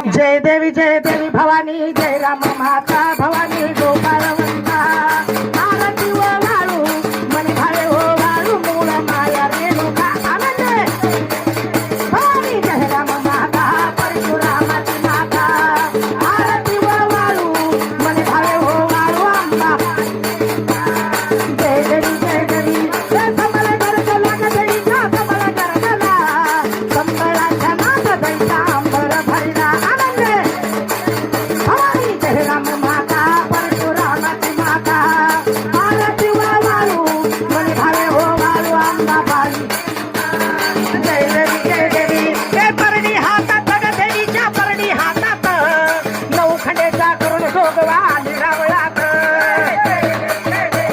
जय देवी भवानी जय राम माता भवानी गोपाळवंता आरती व वाळू मनी भावे हो वाळू मूळ माया रेणुका आनंद भवानी जय राम माता परशुरामाची माता आरती व वाळू मनी भावे हो वाळू आंबा जय देवी जय कमल गरजला गजईचा कमल गरजला कंबळाच्या नाथ दैता अंबर भरला भवानी जय राम माता परशुरामाची माता आरती व वाळू मनी भावे हो वाळू आंबाबाई जय देवी हे परडी हातात ग देवीच्या परडी हातात नऊ खंडेचा करून जोगवा निरावळात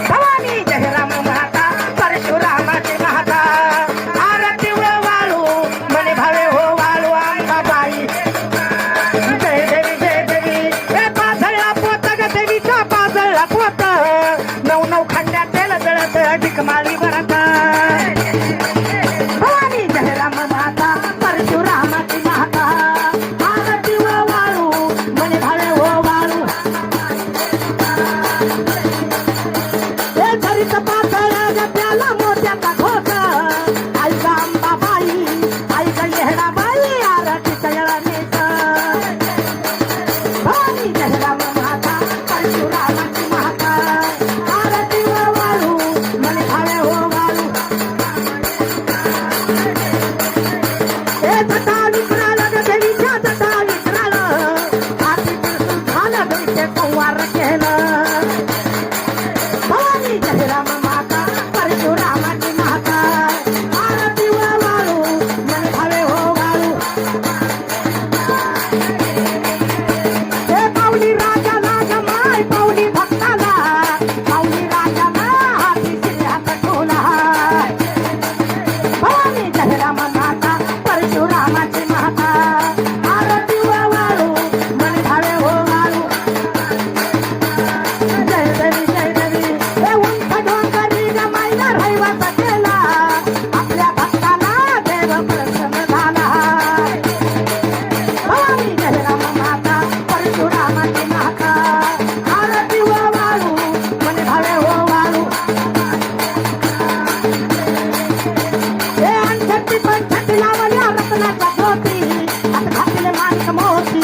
भवानी जय राम माता परशुरामाची माता आरती व वाळू मनी भावे हो वाळू आंबाबाई जय देवी हे पाझळला पोत ग देवीचा पाझळला पोत नऊ नऊ खंड्यात तेल जळत ढिकमाळी भरत भवानी जय राम माता परशुरामाची माता आरती व वाळू मनी भावे हो वाळू हे झरीत पातळ ग त्याला मोत्याचा घोट आई ग अंबाबाई आई ग येहडाबाई आरती तळणीत भवानी जय राम माता परशुरामाची माता आरती व वाळू मनी भावे हो वाळू हे जटा विसरालं ग देवीच्या जटा विसरालं हाती बिरसून झालं बेटे संवार केलं भवानी जय राम माता परशुरामाची माता आरती व वाळू मनी भावे हो वाळू हे पावली राजाला ग माय पावली भक्ताला पावली राजाला हाती शिर्यात ठेवला भवानी जय राम माता परशुरामाची माता आरती व वाळू मनी भावे हो वाळू जय देवी हे उंच डोंगरी ग मायला रहिवास केला आपल्या भक्ताला देव प्रसन्न झाला भवानी जय राम माता परशुरामाची माता आरती व वाळू मनी भावे हो वाळू हे अंधटी पंचटी लावल्या रत्नाच्या ज्योती आता घातले माणिक मोती